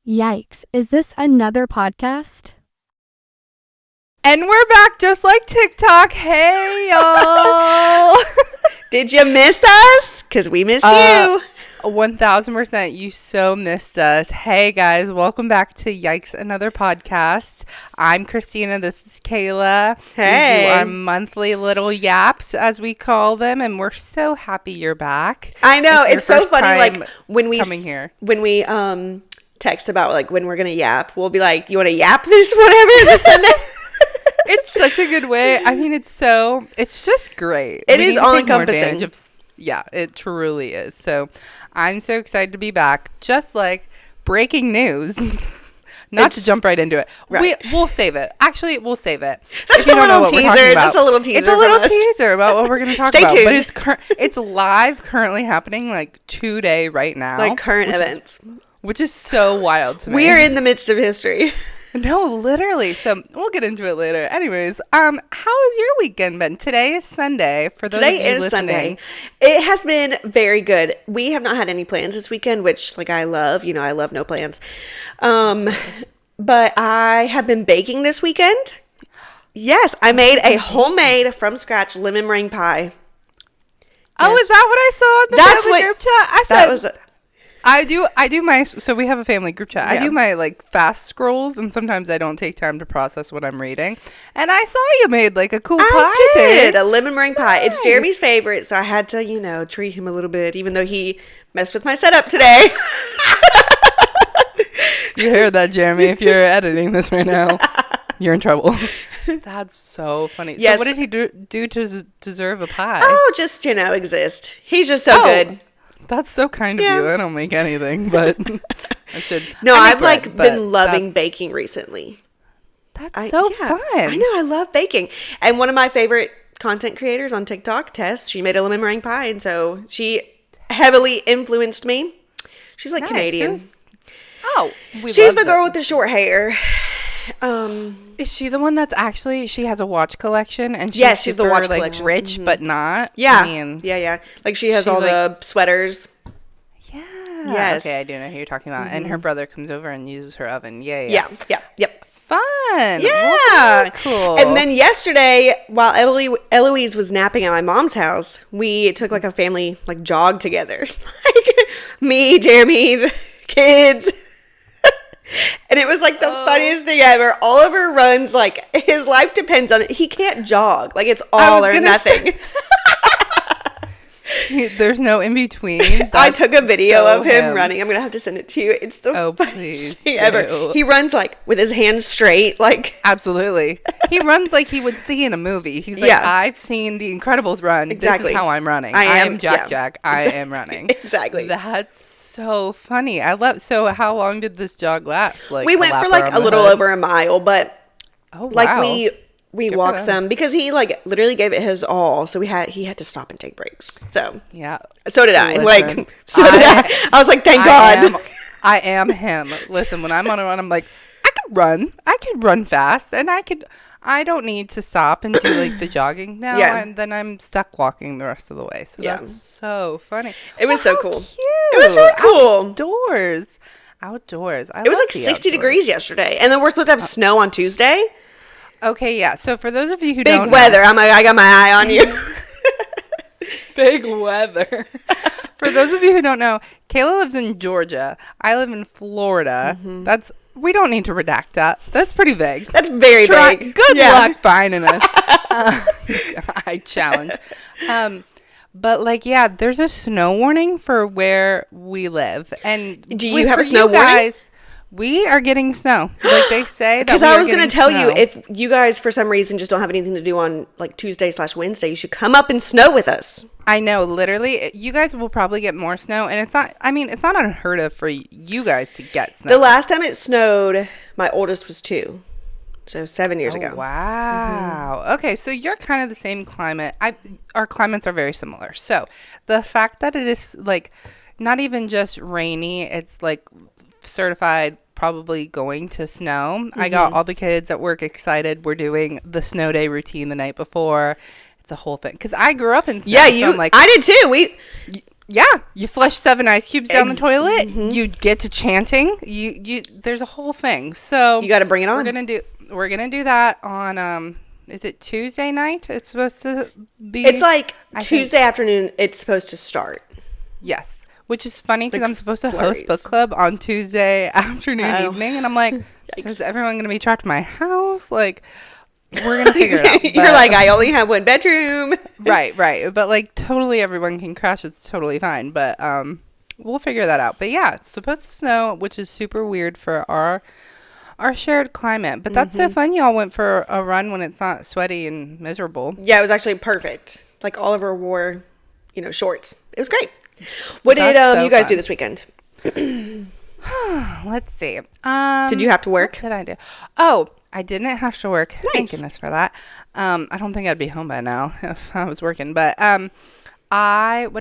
Yikes, is this another podcast? And we're back just like TikTok. Hey, y'all. Did you miss us? Because we missed you. 1000%. You so missed us. Hey, guys. Welcome back to Yikes Another Podcast. I'm Christina. This is Kayla. Hey. We do our monthly little yaps, as we call them, and we're so happy you're back. I know. It's so funny. Like, when we coming here. When we text about, like, when we're going to yap, we'll be like, you want to yap this whatever this Sunday? It's such a good way. I mean, it's just great. It is all-encompassing. Yeah, it truly is. So I'm so excited to be back. Just like breaking news. Not to jump right into it. Right. We'll save it. Actually, we'll save it. That's a little teaser. Just a little teaser. It's a little teaser about what we're going to talk about. Stay tuned. But it's live, currently happening, like today, right now. Like current events. Which is so wild to me. We are in the midst of history. No, literally. So we'll get into it later. Anyways, how has your weekend been? Today is Sunday. For those of you listening. Sunday. It has been very good. We have not had any plans this weekend, which like I love. You know, I love no plans. But I have been baking this weekend. Yes, I made a homemade from scratch lemon meringue pie. Oh, yes. Is that what I saw in the family group chat? I said that was I do my, so we have a family group chat. Yeah. I do my like fast scrolls, and sometimes I don't take time to process what I'm reading. And I saw you made like a cool pie. I did a lemon meringue pie. It's Jeremy's favorite, so I had to, treat him a little bit, even though he messed with my setup today. You heard that, Jeremy? If you're editing this right now, you're in trouble. That's so funny. Yes. So what did he do to deserve a pie? Oh, just, exist. He's just so good. That's so kind of you. I don't make anything, but I should. No, I've been loving baking recently. That's so fun. I know. I love baking. And one of my favorite content creators on TikTok, Tess, she made a lemon meringue pie. And so she heavily influenced me. She's like Canadian. She's the girl with the short hair. Is she the one that's actually, she has a watch collection and she's the watch collection. Rich, but not? Yeah. Yeah. Like she has all the sweaters. Yeah. Yes. Okay, I do know who you're talking about. Mm-hmm. And her brother comes over and uses her oven. Yeah. Yep. Fun. Yeah. Cool. And then yesterday, while Eloise was napping at my mom's house, we took like a family like jog together. Like me, Jeremy, the kids. And it was like the funniest thing ever. Oliver runs like his life depends on it. He can't jog. Like it's all or nothing. There's no in between. I took a video of him running. I'm going to have to send it to you. It's the funniest thing ever. He runs like with his hands straight. Like absolutely. He runs like he would see in a movie. He's like, I've seen The Incredibles run. Exactly. This is how I'm running. I am Jack. I am running. Exactly. That's so funny. So how long did this jog last? Like we went for like a little over a mile, but like we walked some because he like literally gave it his all. So he had to stop and take breaks. So yeah. So did I. I was like, thank God. I am him. Listen, when I'm on a run, I'm like, I could run fast, and I don't need to stop and do like the jogging now, and then I'm stuck walking the rest of the way. So that's so funny. It was so cool. Cute. It was really cool. Outdoors. It was like 60 degrees yesterday, and then we're supposed to have snow on Tuesday. Okay, yeah. So for those of you who don't know. Big weather. I got my eye on you. Big weather. For those of you who don't know, Kayla lives in Georgia. I live in Florida. Mm-hmm. We don't need to redact that. That's pretty vague. That's very vague. Good luck finding us. I challenge. But like, there's a snow warning for where we live. And do you have a snow warning? We are getting snow. Like they say. Because I was going to tell you, if you guys for some reason just don't have anything to do on like Tuesday/Wednesday, you should come up and snow with us. I know, literally, you guys will probably get more snow, and it's not unheard of for you guys to get snow. The last time it snowed, my oldest was 2. So 7 years ago. Wow. Mm-hmm. Okay, so you're kind of the same climate. Our climates are very similar. So the fact that it is like not even just rainy, it's like certified probably going to snow. Mm-hmm. I got all the kids at work excited. We're doing the snow day routine the night before. It's a whole thing. Because I grew up in snow. Yeah, I did too. Yeah, you flush 7 ice cubes down the toilet. You get to chanting. You there's a whole thing. So You got to bring it on. We're gonna do that on is it Tuesday night? It's supposed to be. It's like I Tuesday afternoon. It's supposed to start. Yes, which is funny because Like I'm supposed to flurries. host book club on Tuesday afternoon Oh. evening, and I'm like, so is everyone gonna be trapped in my house? Like, we're gonna figure it out. You're But- like, I only have one bedroom. right, but like totally everyone can crash. It's totally fine, but we'll figure that out. But yeah, it's supposed to snow, which is super weird for our shared climate. But that's so fun. Y'all went for a run when it's not sweaty and miserable. Yeah, it was actually perfect. Like Oliver wore, shorts. It was great. What did That's so you guys fun. do this weekend? Let's see. Did you have to work? What did I do? Oh, I didn't have to work. Thank Nice. goodness for that. I don't think I'd be home by now if I was working. But last night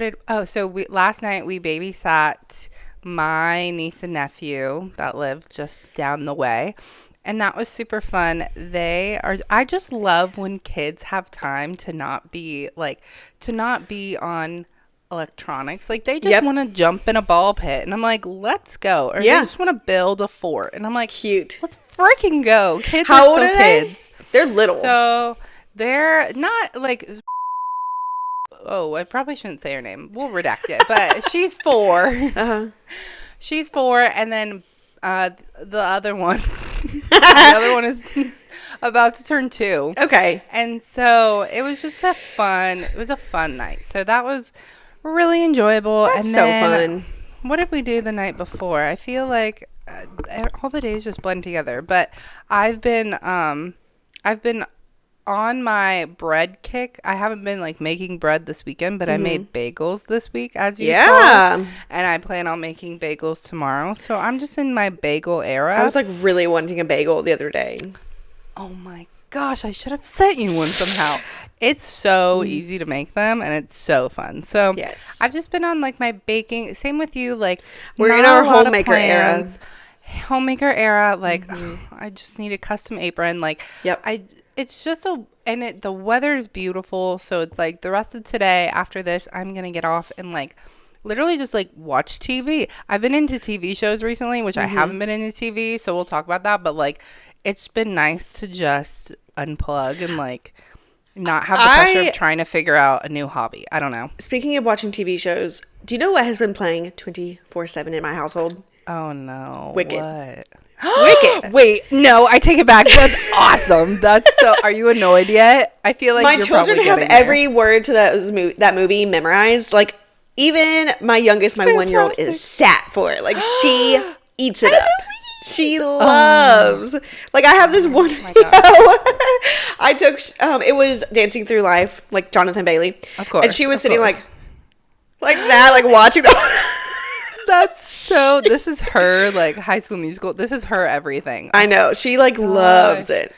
we babysat my niece and nephew that lived just down the way. And that was super fun. I just love when kids have time to not be on electronics. Like they just Yep. want to jump in a ball pit. And I'm like, let's go. Or Yeah. they just want to build a fort. And I'm like, Cute. let's freaking go. Kids How are old still are they? kids. They're little. So they're not like, oh, I probably shouldn't say her name. We'll redact it. But she's 4. Uh-huh. She's 4, and then the other one, the other one is about to turn 2. Okay. And so it was just a fun night. So that was really enjoyable. That's and so then, fun. What did we do the night before? I feel like all the days just blend together. But I've been on my bread kick. I haven't been like making bread this weekend, but I made bagels this week, as you saw. And I plan on making bagels tomorrow. So I'm just in my bagel era. I was like really wanting a bagel the other day. Oh my gosh, I should have sent you one somehow. It's so easy to make them, and it's so fun. So Yes. I've just been on like my baking. Same with you. Like We're in not our a lot of homemaker era. plans. Homemaker era. Like I just need a custom apron. Like Yep. It's just the weather is beautiful. So it's like the rest of today after this, I'm gonna get off and like literally just like watch TV. I've been into TV shows recently, which I haven't been into TV. So we'll talk about that. But like, it's been nice to just unplug and like not have the pressure of trying to figure out a new hobby. I don't know. Speaking of watching TV shows, do you know what has been playing 24/7 in my household? Oh no. Wicked. What? Wicked. Wait, no, I take it back. That's awesome. That's so. Are you annoyed yet? I feel like My you're children probably have getting there. every word to that movie memorized. Like, even my youngest, my 1-year-old, is sat for it. Like, she eats it up. She loves. Like, I have this one video. I took, it was Dancing Through Life, like Jonathan Bailey. Of course. And she was of sitting course. like that, like watching the. That's so. This is her like High School Musical. This is her everything. I know. She like loves it.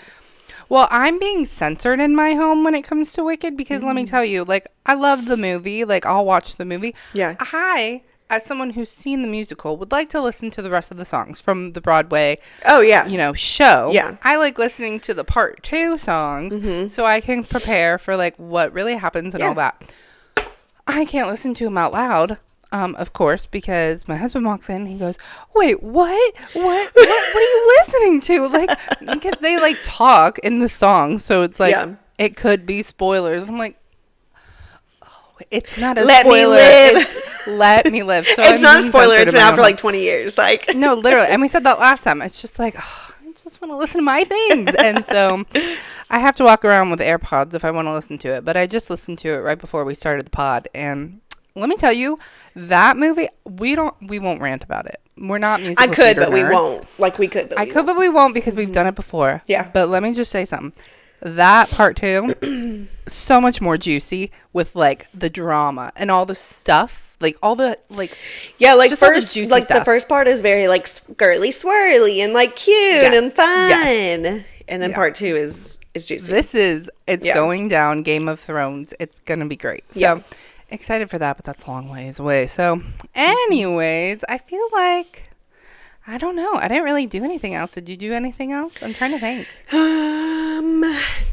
Well, I'm being censored in my home when it comes to Wicked because let me tell you, like, I love the movie. Like, I'll watch the movie. Yeah. I, as someone who's seen the musical, would like to listen to the rest of the songs from the Broadway, Oh, yeah. show. Yeah. I like listening to the part 2 songs so I can prepare for, like, what really happens and all that. I can't listen to them out loud. Of course, because my husband walks in and he goes, wait, what are you listening to? Like, because they like talk in the song. So it's like, it could be spoilers. I'm like, oh, it's not a Let me spoiler. live. It's let me live. So It's I'm not a being spoiler. censored It's in been my out for own like 20 years. Like, no, literally. And we said that last time. It's just like, oh, I just want to listen to my things. And so I have to walk around with AirPods if I want to listen to it. But I just listened to it right before we started the pod. And let me tell you, that movie, we won't rant about it. We're not musical I could, theater but we nerds. won't. Like, we could, but I could, but we won't because we've done it before. Yeah. But let me just say something. That part 2, so much more juicy with like the drama and all the stuff. Like all the like. Yeah, like just all the first, juicy like the stuff. first part is very like girly swirly and like cute and fun. And then part 2 is juicy. It's going down Game of Thrones. It's gonna be great. So excited for that, but that's a long ways away. So anyways, I feel like I don't know. I didn't really do anything else. Did you do anything else? I'm trying to think.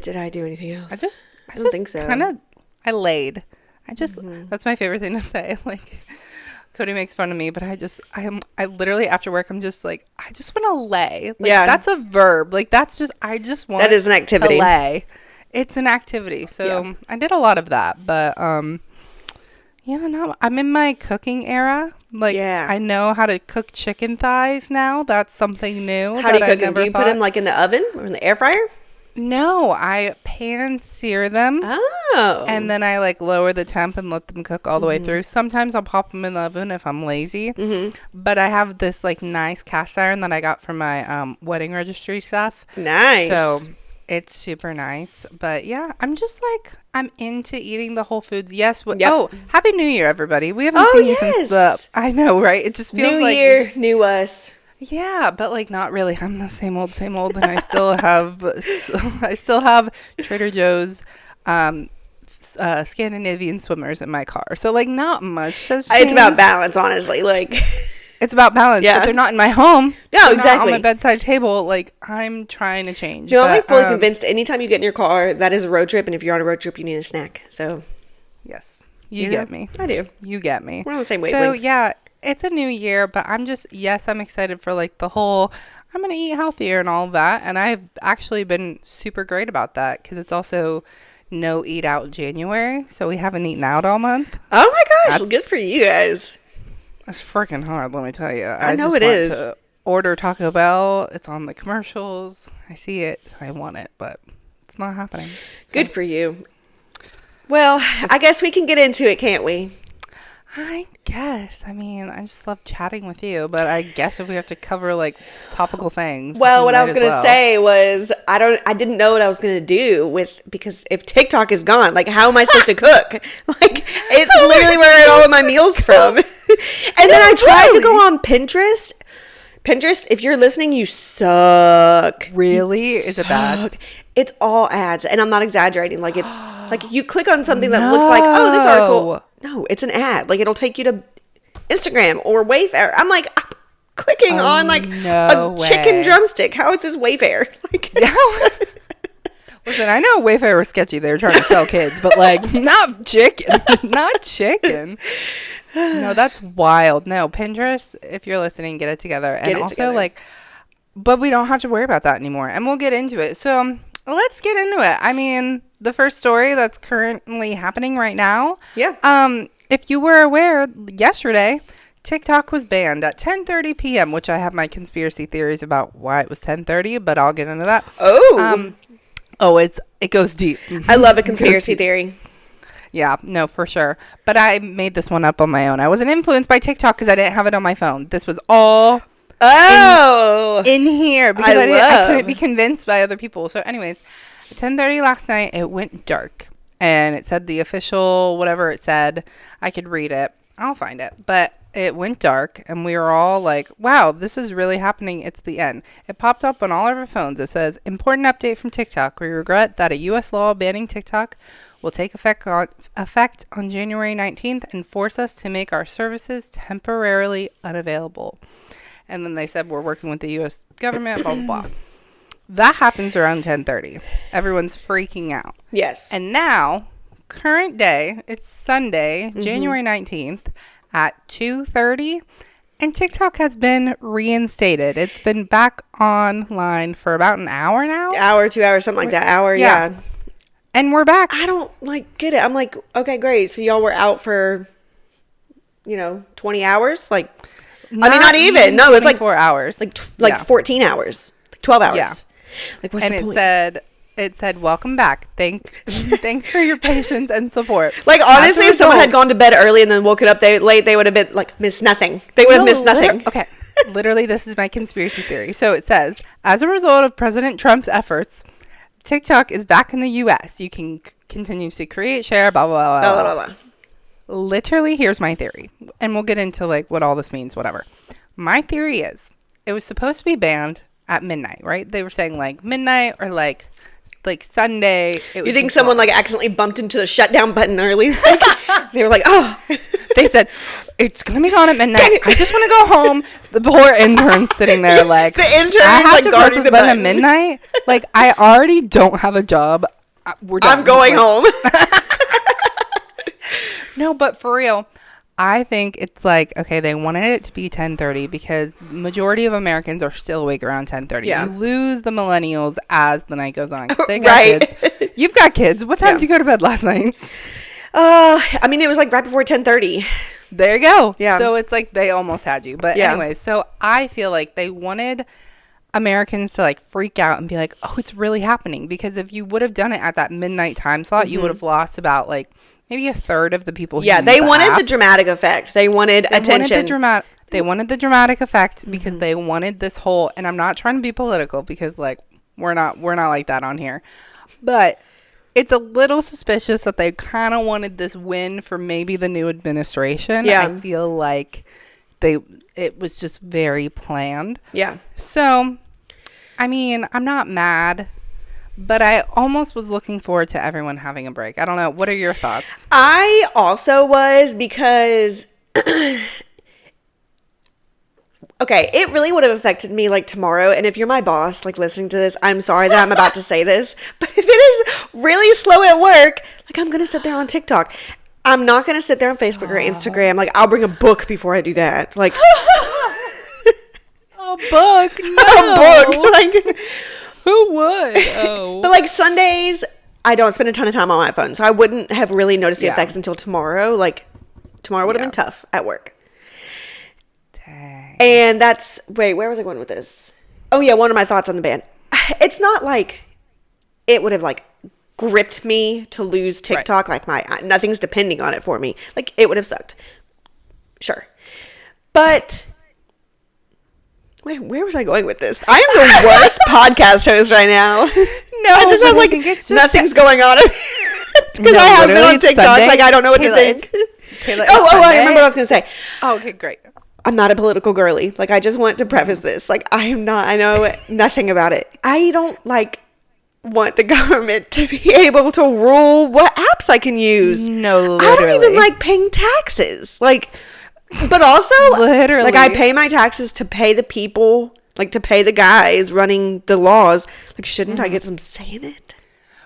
Did I do anything else? I just don't think so. I laid. That's my favorite thing to say. Like, Cody makes fun of me, but I literally after work, I'm just like, I just want to lay. Like, that's a verb. Like, I just want that is an activity. To lay. It's an activity. So I did a lot of that, but, no, I'm in my cooking era. Like, I know how to cook chicken thighs now. That's something new. How do you cook them? Do you put them like in the oven or in the air fryer? No, I pan sear them. Oh. And then I like lower the temp and let them cook all the way through. Sometimes I'll pop them in the oven if I'm lazy. But I have this like nice cast iron that I got from my wedding registry stuff. Nice. So it's super nice. But yeah, I'm just like, I'm into eating the whole foods. Yes. Oh, Happy New Year, everybody. We haven't seen you since I know, right? It just feels New like Year, new us. Yeah, but like not really. I'm the same old, and I still have Trader Joe's Scandinavian swimmers in my car. So like not much has changed. It's about balance, honestly. Like it's about balance, but they're not in my home. No, they're exactly. Not on my bedside table. Like I'm trying to change. I'm like fully convinced. Anytime you get in your car, that is a road trip, and if you're on a road trip, you need a snack. So yes, you get me. I do. You get me. We're on the same wavelength. So yeah. It's a new year, but I'm excited for like the whole, I'm going to eat healthier and all of that. And I've actually been super great about that because it's also no eat out January. So we haven't eaten out all month. Oh my gosh. Good for you guys. It's freaking hard, let me tell you. I know it is. To order Taco Bell. It's on the commercials. I see it. I want it, but it's not happening. Good for you. Well, I guess we can get into it, can't we? I guess. I mean, I just love chatting with you, but I guess if we have to cover like topical things. Well, what I was going to say was I didn't know what I was going to do because if TikTok is gone, like how am I supposed to cook? Like it's literally where I get all of my meals from. And then I tried to go on Pinterest. Pinterest, if you're listening, you suck. Really? Is it bad? It's all ads, and I'm not exaggerating. Like it's like you click on something that looks like, oh, this article. No, it's an ad. Like it'll take you to Instagram or Wayfair. I'm like I'm clicking on like a chicken drumstick. How is this Wayfair? Like, listen, I know Wayfair was sketchy. They were trying to sell kids, but like not chicken, not chicken. No, that's wild. No, Pinterest. If you're listening, get it together. And also like, but we don't have to worry about that anymore. And we'll get into it. So let's get into it. I mean, the first story that's currently happening right now. Yeah. If you were aware, yesterday, TikTok was banned at 10:30 p.m., which I have my conspiracy theories about why it was 10:30, but I'll get into that. It goes deep. I love a conspiracy theory. Yeah, no, for sure. But I made this one up on my own. I wasn't influenced by TikTok because I didn't have it on my phone. This was all in here because I couldn't be convinced by other people. So anyways, at 10:30 last night, it went dark. And it said the official, whatever it said. I could read it. I'll find it. But it went dark, and we were all like, wow, this is really happening. It's the end. It popped up on all of our phones. It says, important update from TikTok. We regret that a U.S. law banning TikTok will take effect on January 19th and force us to make our services temporarily unavailable. And then they said, we're working with the U.S. government, blah, blah, blah. That happens around 10:30. Everyone's freaking out. Yes. And now, current day, it's Sunday, January 19th at 2:30, and TikTok has been reinstated. It's been back online for about an hour now. Hour, 2 hours, something like that. Hour, yeah. And we're back. I don't get it. I'm like, okay, great. So y'all were out for, 20 hours? Like, not even. No, it's like 4 hours. Like 14 hours. 12 hours. Yeah. Like, what's the point? It said, welcome back. Thanks for your patience and support. Like, honestly, if someone had gone to bed early and then woken up late, they would have been, like, missed nothing. They would have missed nothing. Okay. Literally, this is my conspiracy theory. So it says, as a result of President Trump's efforts, TikTok is back in the U.S. You can continue to create, share, blah, blah, blah, blah, blah. Literally, here's my theory. And we'll get into, like, what all this means, whatever. My theory is, it was supposed to be banned at midnight, right? They were saying, like, midnight or, like Sunday. You think someone like accidentally bumped into the shutdown button early? They were like, oh. They said, it's going to be gone at midnight. I just want to go home. The poor intern's sitting there like, the intern I have like to guarding press the button button at midnight. Like, I already don't have a job. We're done. I'm going home. No, but for real, I think it's like, okay, they wanted it to be 10:30 because majority of Americans are still awake around 10:30. Yeah. You lose the millennials as the night goes on. 'Cause they got Right. kids. You've got kids. What time Yeah. did you go to bed last night? I mean, it was like right before 10:30. There you go. Yeah. So it's like they almost had you. But Yeah. anyway, so I feel like they wanted Americans to like freak out and be like, oh, it's really happening. Because if you would have done it at that midnight time slot, you would have lost about like maybe a third of the people who Yeah, use they the wanted app. the dramatic effect. They wanted attention. They wanted the dramatic effect because they wanted this whole, and I'm not trying to be political because like we're not like that on here. But it's a little suspicious that they kind of wanted this win for maybe the new administration. Yeah. I feel like it was just very planned. Yeah. So, I mean, I'm not mad, but I almost was looking forward to everyone having a break. I don't know. What are your thoughts? I also was because okay, it really would have affected me like tomorrow. And if you're my boss, like listening to this, I'm sorry that I'm about to say this, but if it is really slow at work, like I'm going to sit there on TikTok. I'm not going to sit there on Facebook or Instagram. Like I'll bring a book before I do that. Like A book? No. a book. Like, Who would? Oh. but like Sundays, I don't spend a ton of time on my phone. So I wouldn't have really noticed the Yeah. effects until tomorrow. Like tomorrow would have Yeah. been tough at work. Dang. And that's, wait, where was I going with this? Oh yeah, one of my thoughts on the ban. It's not like it would have like gripped me to lose TikTok. Like nothing's depending on it for me. Like it would have sucked. Sure. But wait, where was I going with this? I am the worst podcast host right now. No, I just but have like think it's just nothing's going on. Because No, I haven't been literally, on it's TikTok. Sunday. Like I don't know what to Kayla, think. Kayla, it's I Sunday. remember what I was going to say. Oh, okay, great. I'm not a political girly. Like, I just want to preface this. Like, I am not. I know nothing about it. I don't, like, want the government to be able to rule what apps I can use. No, I don't even literally. like paying taxes. Like, but also, Literally. like, I pay my taxes to pay the people, like, to pay the guys running the laws. Like, shouldn't I get some say in it?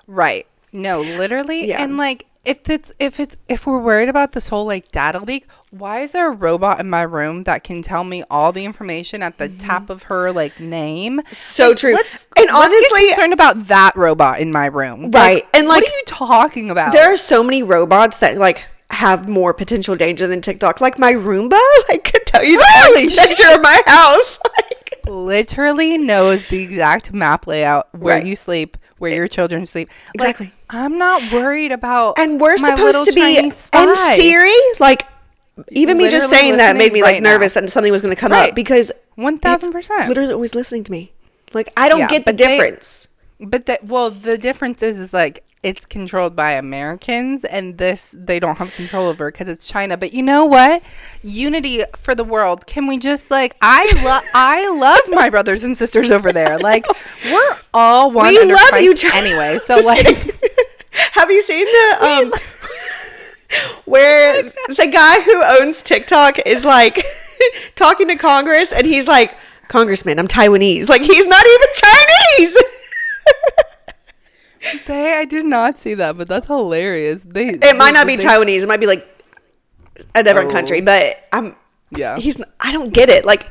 Right. No, literally. Yeah. And like if we're worried about this whole like data leak, why is there a robot in my room that can tell me all the information at the tap of her like name? So Like, true. Let's And get honestly, concerned about that robot in my room. Right. And, like, what are you talking about? there are so many robots that, like, have more potential danger than TikTok. Like, my Roomba, like, could tell you the Holy architecture of my house. Like, literally knows the exact map layout where Right. you sleep, where your children sleep. Exactly. Like, I'm not worried about and we're my little supposed to be, Chinese and spy. Siri, like, even me just Literally saying that made me, like, listening right nervous that something was going to come Right. up because 1000%. it's literally always listening to me. Like, I don't Yeah, get the but they- difference. But the difference is like it's controlled by Americans, and this they don't have control over because it's China. But you know what? Unity for the world. Can we just like I love my brothers and sisters over there. Like we're all one. We under love Christ you, China. anyway. So Just like, kidding. Have you seen the where the guy who owns TikTok is like talking to Congress and he's like, Congressman, I'm Taiwanese. Like he's not even Chinese. I did not see that, but that's hilarious. It might not be Taiwanese. It might be like a different country, but Yeah. I don't get it. Like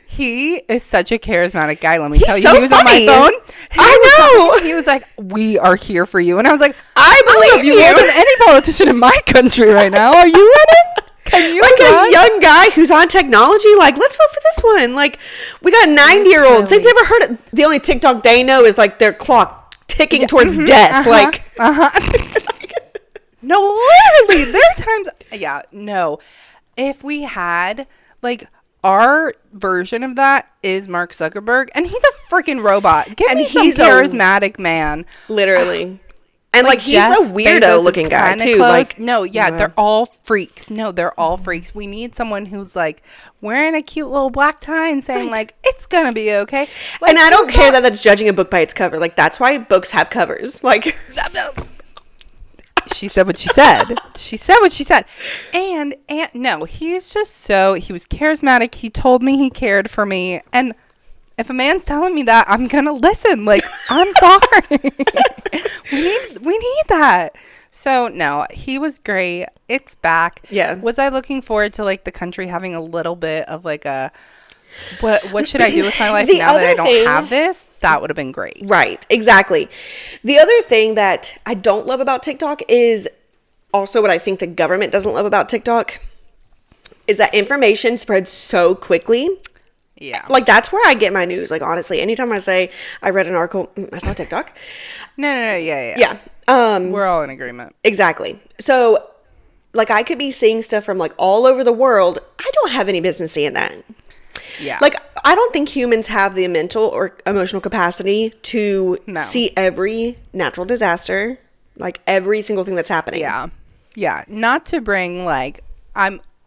He is such a charismatic guy. Let me tell you. so He was on my funny. phone. I know. He was like, "We are here for you," and I was like, I believe you more than any politician in my country right now. Are you running? Can you like run? a young guy who's on technology, like, let's vote for this one. Like, we got 90-year-olds. They've never heard it. The only TikTok they know is like their clock ticking towards death. Like, No, literally, there are times. Yeah, no. If we had like our version of that is Mark Zuckerberg, and he's a freaking robot. Give And me some he's a- charismatic man. literally. And like he's Jeff a weirdo Bezos is looking guy kinda too. close. Like, no, yeah, they're all freaks. No, they're all freaks. We need someone who's like wearing a cute little black tie and saying like it's gonna be okay. Like, and I don't care that that's judging a book by its cover. Like that's why books have covers. Like she said what she said. She said what she said. And no, he's just he was charismatic. He told me he cared for me. And if a man's telling me that, I'm going to listen. Like, I'm sorry. we need that. So no, he was great. It's back. Yeah. Was I looking forward to like the country having a little bit of like a what should I do with my life The now that I other don't thing- have this? That would have been great. Right, exactly. The other thing that I don't love about TikTok is also what I think the government doesn't love about TikTok is that information spreads so quickly. Yeah. Like, that's where I get my news. Like, honestly, anytime I say I read an article, I saw TikTok. No. Yeah. Yeah. We're all in agreement. Exactly. So, like, I could be seeing stuff from, like, all over the world. I don't have any business seeing that. Yeah. Like, I don't think humans have the mental or emotional capacity to see every natural disaster, like, every single thing that's happening. Yeah. Yeah. Not to bring, like,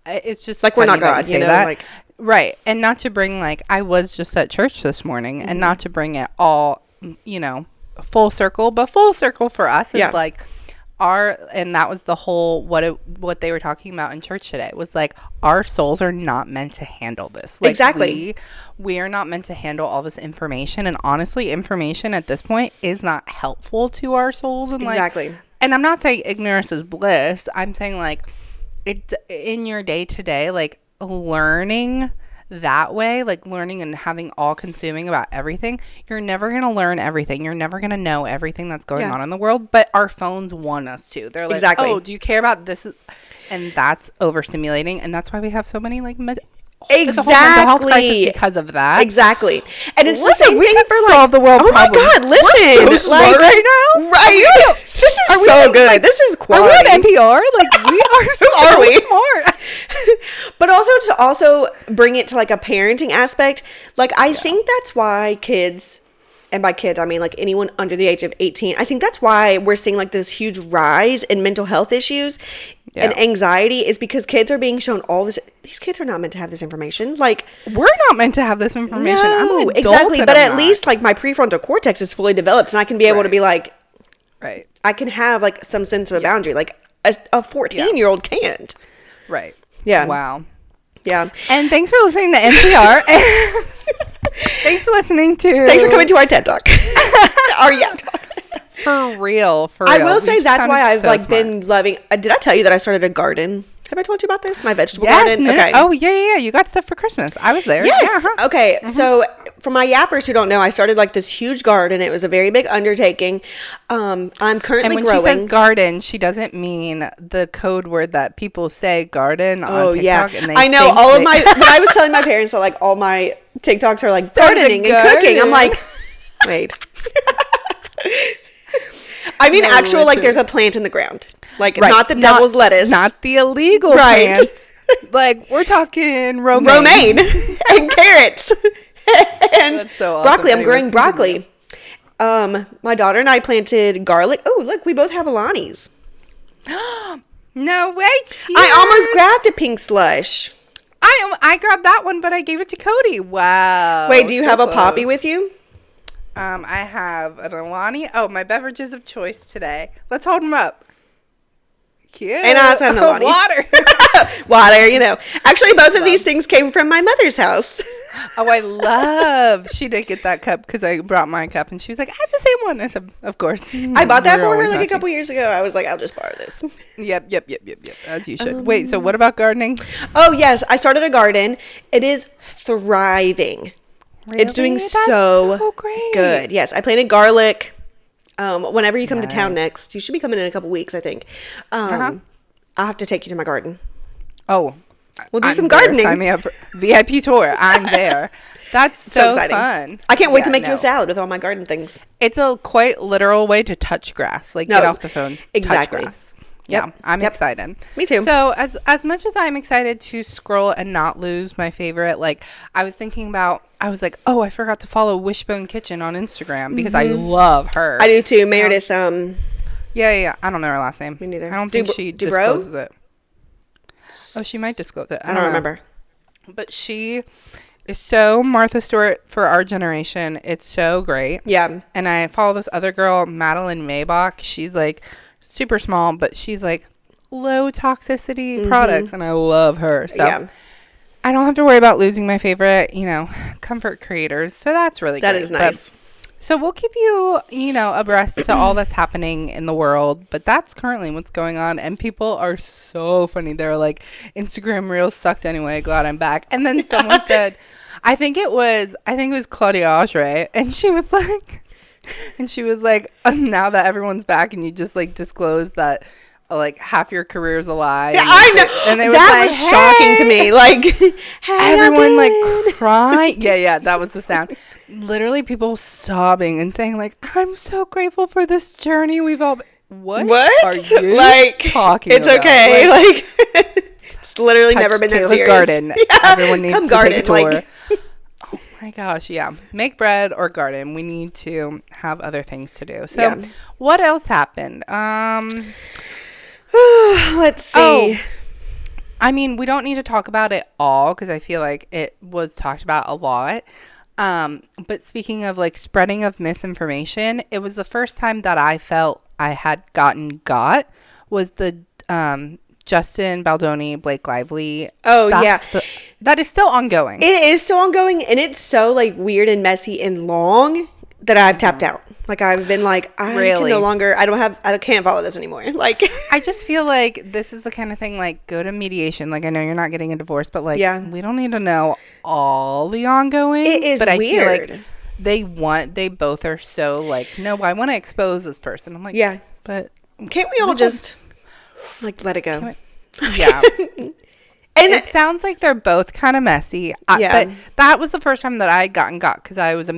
it's just Like, we're funny not that God, say you know? that. Like, right. And not to bring, like, I was just at church this morning, and not to bring it all, you know, full circle, but full circle for us is like and that was the whole what they were talking about in church today was like our souls are not meant to handle this. Like, exactly. we are not meant to handle all this information, and honestly, information at this point is not helpful to our souls. And Exactly. like, and I'm not saying ignorance is bliss. I'm saying like it in your day to day, like learning that way, like learning and having all consuming about everything, you're never going to learn everything. You're never going to know everything that's going on in the world, but our phones want us to. They're like, oh, do you care about this? And that's overstimulating, and that's why we have so many like it's a whole mental health crisis because of that. Exactly. And it's Listen, the same we thing can for solve the world oh my problems. God, listen. We're so smart right now. Right. This is so good. Like, this is quality. Are we on NPR? Like, we are so are we? smart. But also to also bring it to like a parenting aspect, like I think that's why kids, and by kids I mean like anyone under the age of 18, I think that's why we're seeing like this huge rise in mental health issues and anxiety is because kids are being shown all this. These kids are not meant to have this information. Like, we're not meant to have this information. No, I'm an adult, exactly. But I'm at least like my prefrontal cortex is fully developed, and I can be able to be like, I can have like some sense of a boundary. Like a 14-year-old can't. Right. Yeah. Wow. Yeah. And thanks for listening to NPR. Thanks for listening to. Thanks for coming to our TED Talk. Our YAP Talk. For real. I will say that's why I've like been loving. Did I tell you that I started a garden? Have I told you about this? My vegetable garden. No, okay. Oh yeah. You got stuff for Christmas. I was there. Yes. Yeah, Okay. So for my yappers who don't know, I started like this huge garden. It was a very big undertaking. I'm currently and when growing. she says garden, she doesn't mean the code word that people say garden on TikTok. Yeah. And they I know all of my. When I was telling my parents that like all my TikToks are like gardening and cooking. I'm like, wait. I mean, actual, like, there's a plant in the ground. Like, not the devil's lettuce. Not the illegal plants. Like, we're talking romaine. And carrots. And That's so awesome. broccoli. I'm Anyways, growing broccoli. My daughter and I planted garlic. Oh, look, we both have Alani's. No way. Cheers. I almost grabbed a pink slush. I grabbed that one, but I gave it to Cody. Wow. Wait, do you have close. a poppy with you? I have an Alani. Oh, my beverages of choice today. Let's hold them up. Cute. And I also have an Alani. Water. Water, you know. Actually, both of these things came from my mother's house. Oh, I love. She did get that cup because I brought my cup, and she was like, "I have the same one." I said, "Of course." I bought that for her like a couple years ago. I was like, I'll just borrow this. Yep. As you should. Wait, so what about gardening? Oh, yes. I started a garden. It is thriving. Really? It's doing That's so great. good. Yes, I planted garlic. Whenever you come to town next, you should be coming in a couple weeks, I think. I'll have to take you to my garden. Oh, we'll do some gardening. Sign me up for VIP tour. I'm there. That's so exciting. Fun. I can't wait to make you a salad with all my garden things. It's a quite literal way to touch grass. Like, get off the phone. Exactly. Touch grass. Yeah, I'm excited. Me too. So as much as I'm excited to scroll and not lose my favorite, like I was thinking about, I was like, oh, I forgot to follow Wishbone Kitchen on Instagram because I love her. I do too. Meredith. Yeah. I don't know her last name. Me neither. I don't think she discloses it. Oh, she might disclose it. I don't remember. But she is so Martha Stewart for our generation. It's so great. Yeah. And I follow this other girl, Madeline Maybach. She's like super small, but she's like low toxicity products, and I love her. So I don't have to worry about losing my favorite, comfort creators. So that's really that great. is nice. So we'll keep you, abreast to all that's happening in the world. But that's currently what's going on. And people are so funny. They're like, Instagram Reels sucked anyway. Glad I'm back. And then someone said, I think it was Claudia Oshray. And she was like, now that everyone's back and you just like disclosed that like half your career is a lie. Yeah, I know. And that was shocking to me. Like, hey, everyone like crying. Yeah, that was the sound. Literally people sobbing and saying like, I'm so grateful for this journey we've all What are you like, talking it's about? Okay. Like it's literally never been that serious. Garden. Yeah. Everyone needs to take a tour. Like, oh my gosh, yeah. Make bread or garden. We need to have other things to do. So what else happened? Let's see. I mean, we don't need to talk about it all because I feel like it was talked about a lot. But speaking of like spreading of misinformation, it was the first time that I felt I had got was the Justin Baldoni, Blake Lively. Oh, stuff. yeah. That is still ongoing. It is still ongoing, and it's so like weird and messy and long that I've tapped out. Like I've been like, I can no longer, I can't follow this anymore. Like I just feel like this is the kind of thing like go to mediation. Like I know you're not getting a divorce, but like we don't need to know all the ongoing. It is but weird. I feel like they both are so like, no, I want to expose this person. I'm like, yeah, but can't we all just like let it go? Yeah. And it sounds like they're both kind of messy. But that was the first time that I had got because I was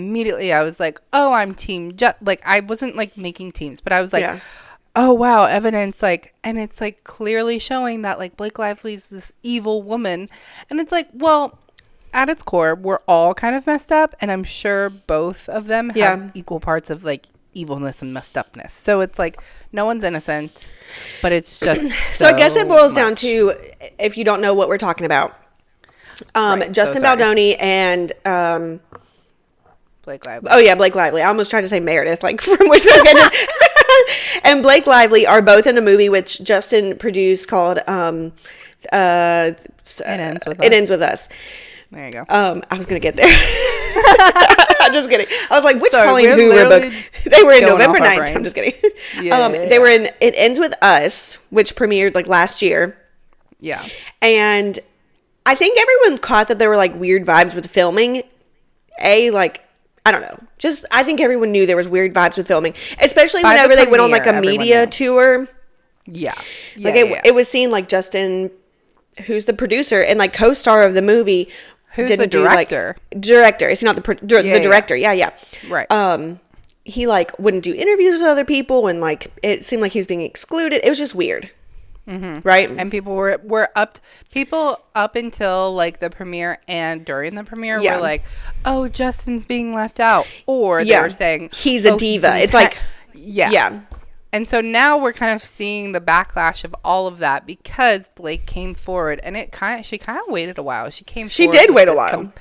like, oh, I'm team. Like I wasn't like making teams, but I was like, oh, wow, evidence. Like, and it's like clearly showing that like Blake Lively's this evil woman. And it's like, well, at its core, we're all kind of messed up. And I'm sure both of them have equal parts of like evilness and messed upness. So it's like no one's innocent, but it's just so I guess it boils down to, if you don't know what we're talking about, Justin Baldoni and Blake Lively. Oh yeah, Blake Lively. I almost tried to say Meredith, like from Wishbone Kitchen. And Blake Lively are both in a movie which Justin produced called It Ends With Us. There you go. I was gonna get there. I'm just kidding. I was like, which Sorry, Colleen Hoover book? They were in November 9th. I'm just kidding. They were in It Ends With Us, which premiered like last year. Yeah. And I think everyone caught that there were like weird vibes with filming. Like, I don't know. Just, I think everyone knew there was weird vibes with filming, especially whenever they went on like a media tour. Yeah. Like it was seen like Justin, who's the producer and like co-star of the movie, who's the director? Director. Is he not the director? Yeah. Right. He like wouldn't do interviews with other people, and like it seemed like he was being excluded. It was just weird. Mm-hmm. Right. And people were up until like the premiere and during the premiere were like, oh, Justin's being left out, or they were saying he's a diva. It's like yeah. And so now we're kind of seeing the backlash of all of that because Blake came forward, and she kind of waited a while. She did wait a while.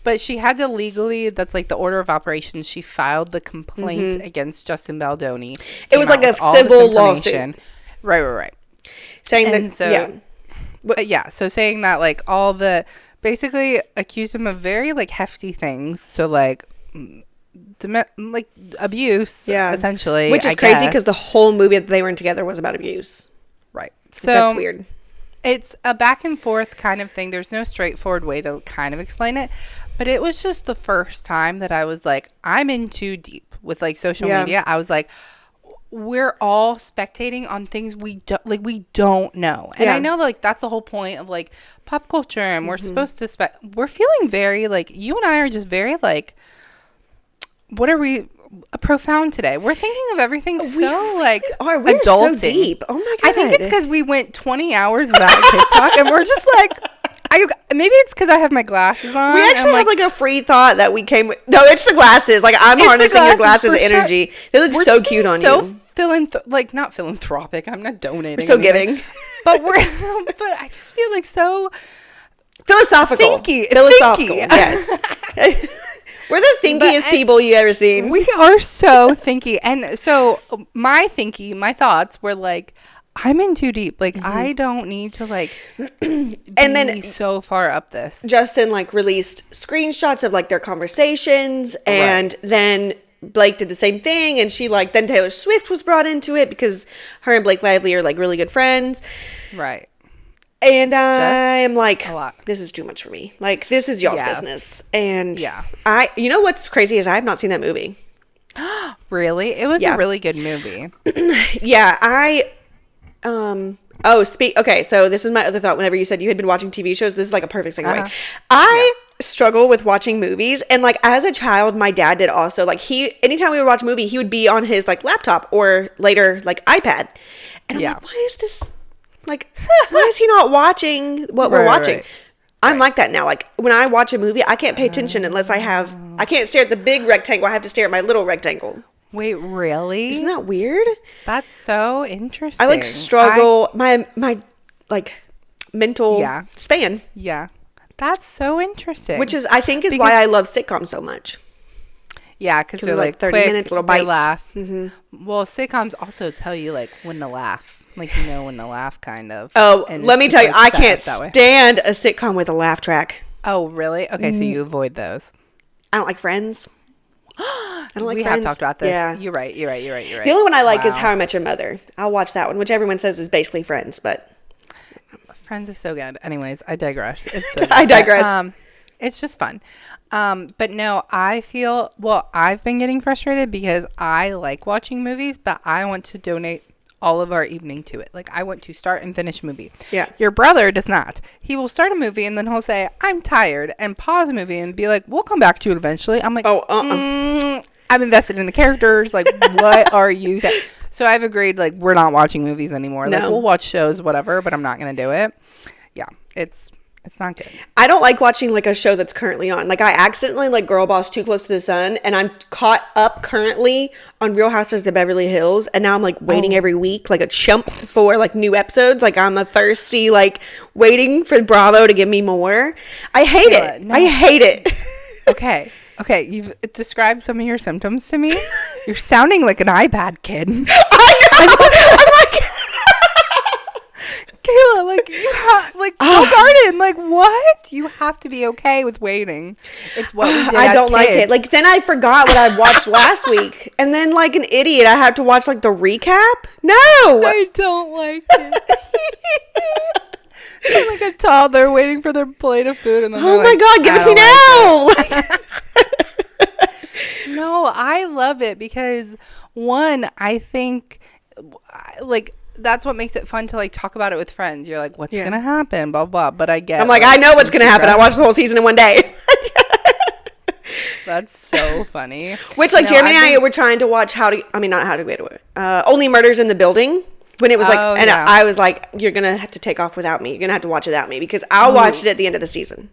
But she had to legally, that's like the order of operations. She filed the complaint against Justin Baldoni. It was like a civil lawsuit. Right. Saying and that, so saying that like basically accused him of very like hefty things. So like abuse, essentially. Which is crazy because the whole movie that they were in together was about abuse. Right. So that's weird. It's a back and forth kind of thing. There's no straightforward way to kind of explain it. But it was just the first time that I was like, I'm in too deep with like social media. I was like, we're all spectating on things we don't know. And I know like that's the whole point of like pop culture, and we're supposed to we're feeling very like, you and I are just very like, what are we profound today? We're thinking of everything we're adulting. So deep. Oh my god. I think it's because we went 20 hours without TikTok, and we're just like, maybe it's because I have my glasses on. We actually have like a free thought that we came with. No, it's the glasses. Like I'm harnessing your glasses energy. They look so cute on you. Not philanthropic. I'm not donating. We're so giving. But but I just feel like so philosophical. Philosophical. Yes. We're the thinkiest people you ever seen. We are so thinky. And so my thoughts were like, I'm in too deep. Like, I don't need to like and then so far up this. Justin like released screenshots of like their conversations, and then Blake did the same thing, and she like then Taylor Swift was brought into it because her and Blake Lively are like really good friends. Right. And I am like, a lot. this is too much for me. Like, this is y'all's business. And yeah, you know what's crazy is I have not seen that movie. Really? It was a really good movie. Yeah, okay, so this is my other thought. Whenever you said you had been watching TV shows, this is like a perfect segue. I struggle with watching movies, and like as a child, my dad did also. Like anytime we would watch a movie, he would be on his like laptop or later like iPad, and I'm like, why is this? Like, why is he not watching what we're watching? Right. I'm like that now. Like when I watch a movie, I can't pay attention unless I can't stare at the big rectangle. I have to stare at my little rectangle. Wait, really? Isn't that weird? That's so interesting. I like struggle my like mental span. Yeah. That's so interesting. Which is I think is why I love sitcoms so much. Yeah, because they're like 30 quick, minutes, little bites. Laugh. Mm-hmm. Well, sitcoms also tell you like when to laugh. Like, you know when to laugh, kind of. Oh, let me tell you, I can't stand a sitcom with a laugh track. Oh, really? Okay, so you avoid those. I don't like Friends. I don't like Friends. We have talked about this. Yeah. You're right. The only one I like is How I Met Your Mother. I'll watch that one, which everyone says is basically Friends, but... Friends is so good. Anyways, I digress. It's so good. I digress. It's just fun. But no, I've been getting frustrated because I like watching movies, but I want to donate all of our evening to it. Like, I want to start and finish a movie. Yeah. Your brother does not. He will start a movie and then he'll say, I'm tired, and pause a movie and be like, we'll come back to it eventually. I'm like, I'm invested in the characters. Like, what are you saying? So I've agreed, like, we're not watching movies anymore. No. Like, we'll watch shows, whatever, but I'm not going to do it. Yeah. It's not good. I don't like watching like a show that's currently on. Like I accidentally like Girl Boss Too Close to the Sun, and I'm caught up currently on Real Housewives of Beverly Hills, and now I'm like waiting every week like a chump for like new episodes. Like I'm a thirsty like waiting for Bravo to give me more. I hate it. No. I hate it. Okay, you've described some of your symptoms to me. You're sounding like an iPad kid. I know. I'm like Kayla, like, you have, like, go garden. Like, what? You have to be okay with waiting. It's what we did I don't kids. like it. Like, then I forgot what I watched last week. And then, like an idiot, I have to watch, like, the recap? No! I don't like it. I'm like a toddler waiting for their plate of food. And then oh, my God, give it to me now! No, I love it because, one, I think, like, that's what makes it fun to like talk about it with friends. You're like, what's gonna happen? Blah blah. But I'm like, I know what's gonna happen. I watched the whole season in one day. That's so funny. Which like Jeremy and I were trying to watch Only Murders in the Building when it was like, I was like, you're gonna have to take off without me. You're gonna have to watch it without me because I'll watch it at the end of the season.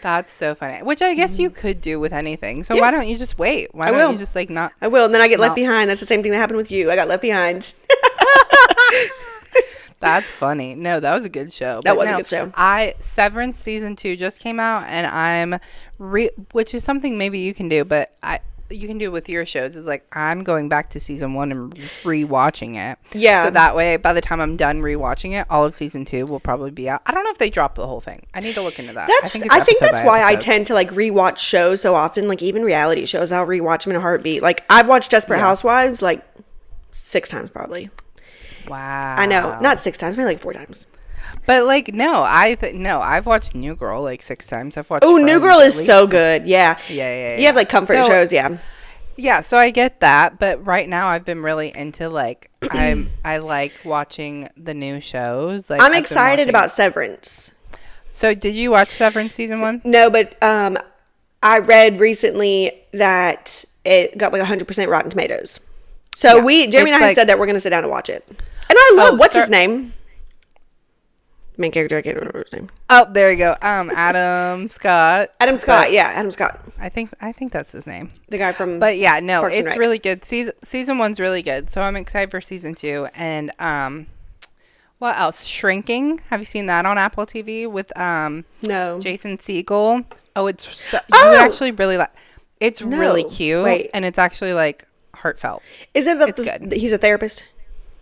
That's so funny. Which I guess you could do with anything. So why don't you just wait? Why don't you just like not? I will, and then I get left behind. That's the same thing that happened with you. I got left behind. That's funny. No, that was a good show. That was a good show. Severance season 2 just came out, and I'm which is something maybe you can do, but you can do it with your shows. Is like I'm going back to season 1 and rewatching it. Yeah. So that way, by the time I'm done rewatching it, all of season 2 will probably be out. I don't know if they drop the whole thing. I need to look into that. I think that's why I tend to like rewatch shows so often. Like even reality shows, I'll rewatch them in a heartbeat. Like I've watched Desperate Housewives like 6 times probably. Wow. I know, not 6 times, maybe like 4 times. But like I've watched New Girl like 6 times. I've watched. Oh, New Girl is so good. Yeah. Yeah. You have like comfort shows, yeah. Yeah, so I get that, but right now I've been really into like I like watching the new shows. Like I'm excited about Severance. So did you watch Severance season 1? No, but I read recently that it got like 100% Rotten Tomatoes. So Jeremy and I have said that we're going to sit down and watch it. And I love, what's his name? Main character, I can't remember his name. Oh, there you go. Adam Scott. Adam Scott, Adam Scott. I think that's his name. The guy from But yeah, no, Parks and it's Rec. really good. Season 1's really good. So I'm excited for season 2. And what else? Shrinking. Have you seen that on Apple TV with No. Jason Segel? Oh, it's you actually really like. It's really cute, and it's actually like heartfelt. Is it about he's a therapist?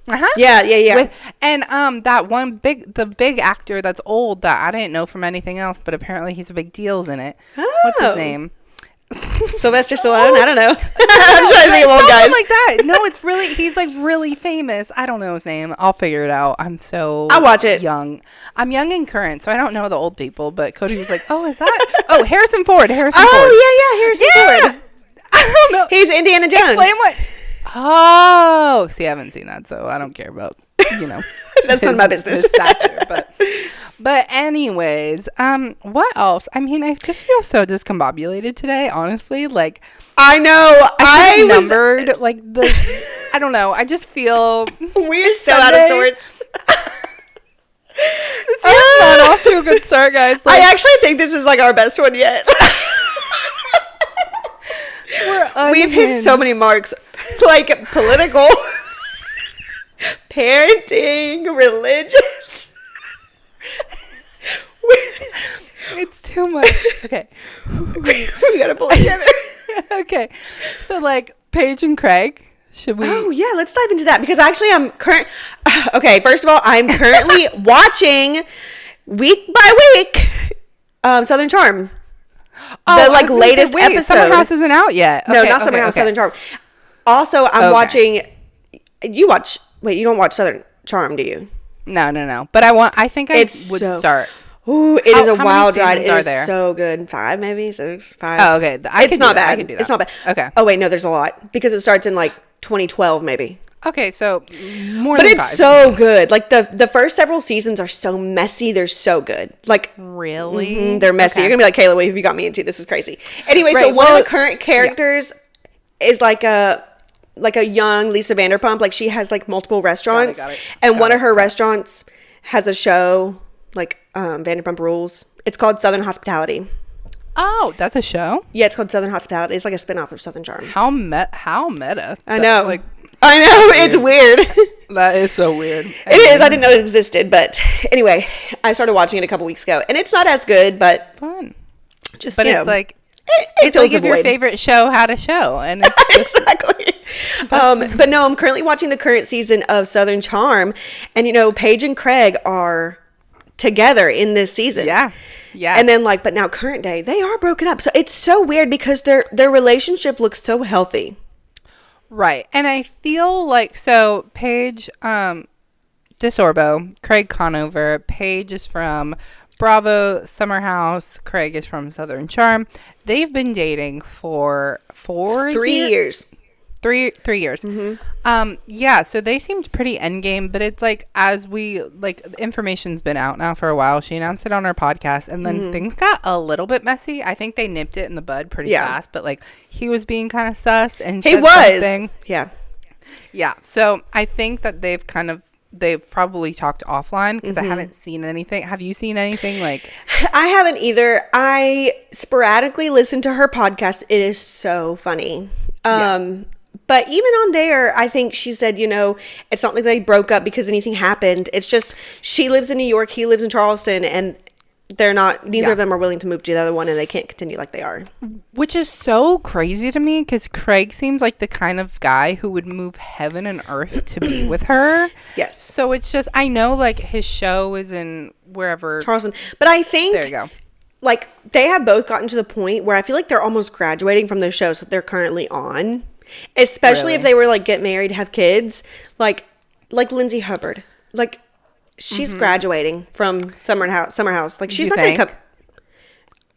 Uh-huh. Yeah. And that the big actor that's old that I didn't know from anything else, but apparently he's a big deal in it. Oh. What's his name? Sylvester Stallone? I don't know. I'm trying to think of old guys. Like that. No, it's really, he's like really famous. I don't know his name. I'll figure it out. I'll watch it. Young. I'm young and current, so I don't know the old people, but Cody was like, oh, is that? Oh, Harrison Ford. Harrison Ford. Harrison Ford. I don't know. He's Indiana Jones. Explain what. Oh, see, I haven't seen that, so I don't care about, That's none of my business. His stature, but anyways, what else? I mean, I just feel so discombobulated today, honestly. Like, I know. I was numbered, like, I don't know. I just feel we're so out of sorts. This year's not off to a good start, guys. Like, I actually think this is like our best one yet. We've hit so many marks, like political, parenting, religious. It's too much. Okay. We gotta pull it together. Okay. So, like, Paige and Craig, should we? Oh, yeah, let's dive into that because actually okay, first of all, I'm currently watching week by week Southern Charm. The latest episode. Summer House isn't out yet. No, not Summer House, Southern Charm. Also, I'm watching. You don't watch Southern Charm, do you? No. But I think I would start. Ooh, it is a wild ride. It is there? so good. 5, maybe 6, 5. Oh, okay. It's not bad. I can do that. It's not bad. Okay. Oh wait, no, there's a lot because it starts in like 2012, maybe. Okay, so more. But than it's 5. so good. Like the first several seasons are so messy. They're so good. Like really, they're messy. Okay. You're gonna be like, Kayla, what have you got me into? This is crazy. Anyway, so one of the current characters is like a young Lisa Vanderpump. Like she has like multiple restaurants, and one of her restaurants has a show like Vanderpump Rules. It's called Southern Hospitality. Oh, that's a show? Yeah, it's called Southern Hospitality. It's like a spinoff of Southern Charm. How meta. I know. Like, I know. It's weird. That is so weird. It is. I didn't know it existed. But anyway, I started watching it a couple weeks ago. And it's not as good, but fun. Just, but it's like, it's like if your favorite show had a show. And it's just, exactly. But no, I'm currently watching the current season of Southern Charm. And, Paige and Craig are together in this season. Yeah. And then but now current day, they are broken up. So it's so weird because their relationship looks so healthy. Right. And I feel like, so Paige DeSorbo, Craig Conover, Paige is from Bravo, Summer House, Craig is from Southern Charm. They've been dating for 3 years. 3 years. Mm-hmm. Yeah, so they seemed pretty endgame, but it's like the information's been out now for a while. She announced it on her podcast, and then things got a little bit messy. I think they nipped it in the bud pretty fast, but like he was being kind of sus and he said was something. Yeah. So I think that they've probably talked offline because I haven't seen anything. Have you seen anything like? I haven't either. I sporadically listen to her podcast. It is so funny. But even on there, I think she said, it's not like they broke up because anything happened. It's just she lives in New York, he lives in Charleston, and neither of them are willing to move to the other one, and they can't continue like they are. Which is so crazy to me because Craig seems like the kind of guy who would move heaven and earth to be with her. Yes. So it's just, I know like his show is in wherever. Charleston. But I think. There you go. Like they have both gotten to the point where I feel like they're almost graduating from the shows that they're currently on. Especially if they were like get married, have kids, like Lindsay Hubbard, like she's graduating from Summer House. Like she's not going to come.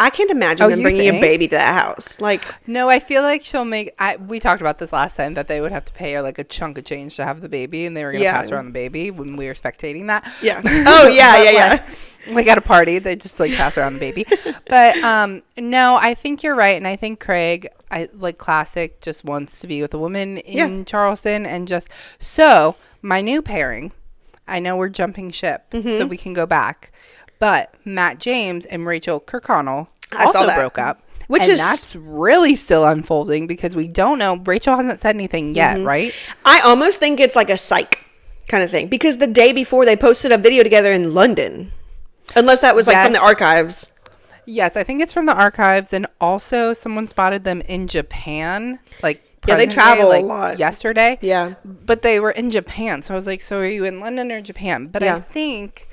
I can't imagine them bringing a baby to that house. Like, no, I feel like she'll make. We talked about this last time that they would have to pay her like a chunk of change to have the baby, and they were going to pass around the baby when we were spectating that. Yeah. Oh yeah. Like at a party, they just like pass around the baby. But no, I think you're right, and I think Craig, classic, just wants to be with a woman in Charleston, and just so my new pairing. I know we're jumping ship, so we can go back. But Matt James and Rachel Kirkconnell also broke up. That's really still unfolding because we don't know. Rachel hasn't said anything yet, right? I almost think it's like a psych kind of thing because the day before they posted a video together in London. Unless that was from the archives. Yes, I think it's from the archives. And also someone spotted them in Japan. They travel a lot. Yesterday. Yeah. But they were in Japan. So I was like, so are you in London or Japan? But I think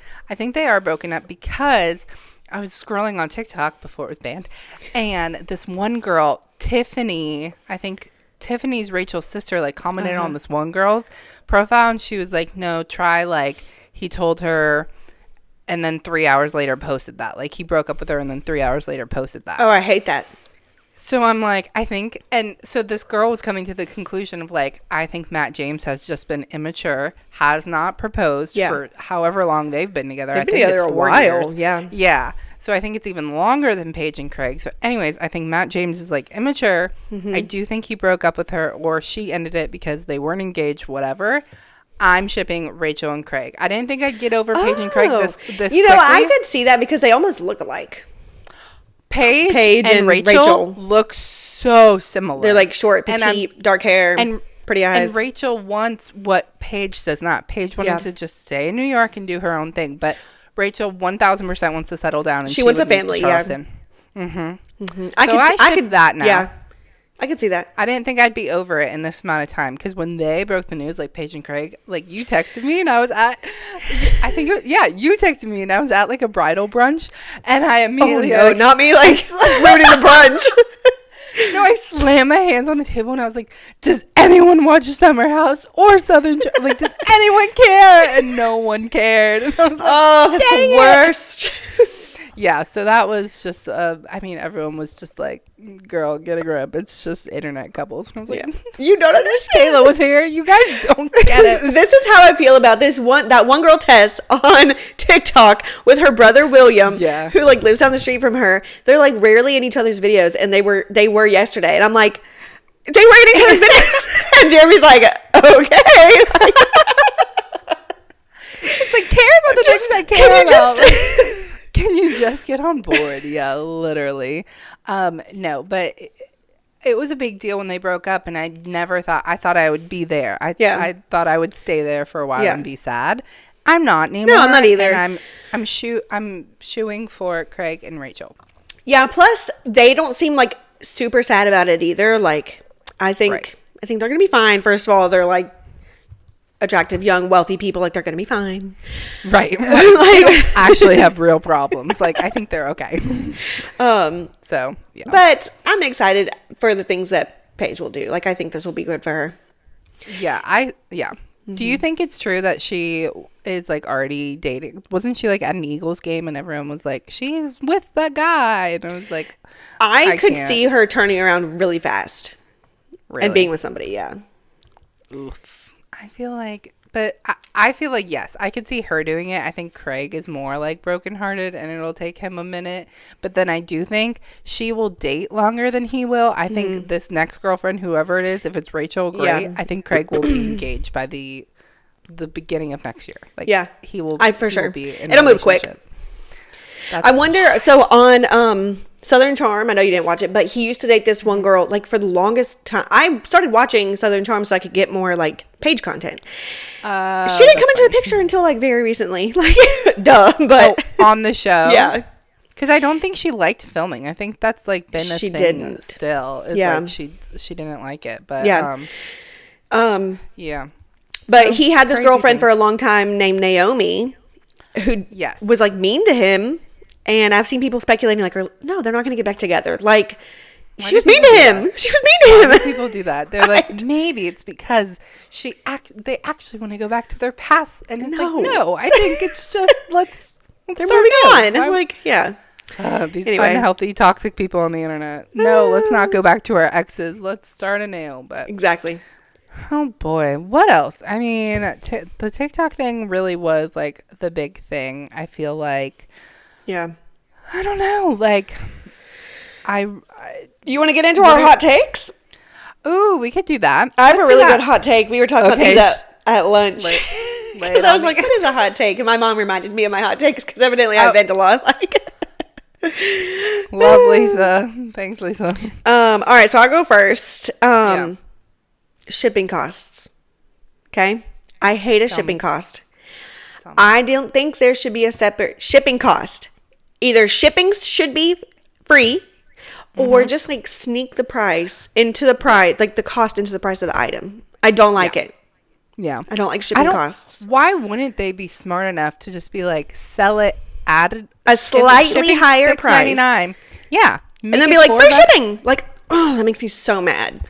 they are broken up because I was scrolling on TikTok before it was banned, and this one girl, Tiffany, I think Tiffany's Rachel's sister, like commented on this one girl's profile, and she was like, no, try like he told her, and then 3 hours later posted that. Like he broke up with her and then 3 hours later posted that. Oh, I hate that. So I'm like, I think, and so this girl was coming to the conclusion of like, I think Matt James has just been immature, has not proposed for however long they've been together. They've I been think together it's a 4 while, years. yeah. Yeah. So I think it's even longer than Paige and Craig. So anyways, I think Matt James is like immature. I do think he broke up with her or she ended it because they weren't engaged, whatever. I'm shipping Rachel and Craig. I didn't think I'd get over Paige and Craig this You know, quickly. I could see that because they almost look alike. Paige and Rachel look so similar. They're like short, petite, dark hair, and pretty eyes. And Rachel wants what Paige does not. Paige wanted to just stay in New York and do her own thing, but Rachel 1000% wants to settle down. And she wants a family. Yeah. I could that now. Yeah, I could see that. I didn't think I'd be over it in this amount of time because when they broke the news, like Paige and Craig, like you texted me and I was at, I think, you texted me and I was at like a bridal brunch and I immediately, not me, like ruining the brunch. No, I slammed my hands on the table and I was like, does anyone watch Summer House or Southern like, does anyone care? And no one cared. And I was like, that's the worst. Yeah, so that was just, I mean, everyone was just like, girl, get a grip. It's just internet couples. And I was like, you don't understand. Kayla was here. You guys don't get it. This is how I feel about that one girl Tess on TikTok with her brother William, who like lives down the street from her. They're like rarely in each other's videos, and they were yesterday. And I'm like, they were in each other's videos. And Jeremy's like, okay. It's like, care about the things I care about. Can you just get on board? Yeah, literally. No, but it was a big deal when they broke up, and I thought I would be there. I thought I would stay there for a while and be sad. I'm not anymore. No, I'm not either. And I'm shooing for Craig and Rachel. Yeah, plus they don't seem like super sad about it either. Like I think they're gonna be fine. First of all, they're like attractive, young, wealthy people. Like they're gonna be fine. Right. Like, they don't actually have real problems. Like I think they're okay. So yeah. But I'm excited for the things that Paige will do. Like I think this will be good for her. Yeah. Do you think it's true that she is like already dating? Wasn't she like at an Eagles game and everyone was like, she's with the guy? And I was like, I could see her turning around really fast and being with somebody. Yeah. Oof. I feel like, but I feel like, yes, I could see her doing it. I think Craig is more like brokenhearted and it'll take him a minute. But then I do think she will date longer than he will. I think this next girlfriend, whoever it is, if it's Rachel, great. Yeah. I think Craig will be engaged by the beginning of next year. Like, he will. For sure. Be in It'll move quick. I wonder. So on Southern Charm, I know you didn't watch it, but he used to date this one girl like for the longest time. I started watching Southern Charm so I could get more like Paige content. She didn't come into the picture until like very recently. Like, duh. But on the show, yeah. Because I don't think she liked filming. I think that's like been a she thing didn't. Still. It's like she didn't like it. But yeah. Yeah. But so, he had this girlfriend for a long time named Naomi, who was like mean to him. And I've seen people speculating like, no, they're not going to get back together. Like, she was mean to him. She was mean to him. Why do people do that? They're like, maybe it's because they actually want to go back to their past. And it's like, no, I think it's just, let's they're moving on. I'm like, yeah. These unhealthy, toxic people on the internet. No, let's not go back to our exes. Let's start anew. But exactly. Oh boy, what else? I mean, the TikTok thing really was like the big thing. I feel like. Yeah. I don't know. Like, you want to get into our hot takes? Ooh, we could do that. I have a really good hot take. We were talking about these at lunch. Because I was like, what is a hot take? And my mom reminded me of my hot takes because evidently I vent a lot. Like, love Lisa. Thanks, Lisa. All right, so I'll go first. Shipping costs. Okay? I hate a shipping cost. I don't think there should be a separate shipping cost. Either shipping should be free or just like sneak the price into the price, like the cost into the price of the item. I don't like it. Yeah. I don't like shipping costs. Why wouldn't they be smart enough to just be like, sell it, add a slightly higher price. $6.99. Yeah. And then be like, free shipping. Like, oh, that makes me so mad.